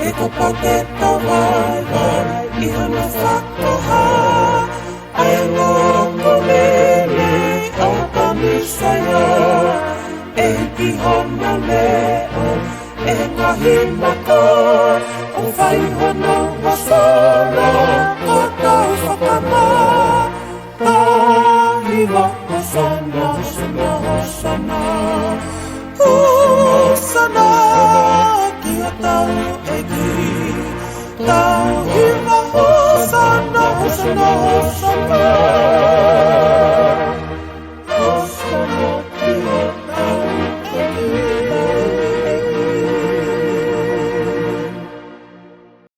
Ikapakettavainen, ihana sakkohaa, ajelonko meille alkamissa jo. Ei kihonna leo, eikä hinnakoo, on vaihona vasana, katausakamaa. Tahiva, Hosanna, Hosanna, Hosanna, Hosanna, kiitos eki. Tahiva, Hosanna, Hosanna, Hosanna.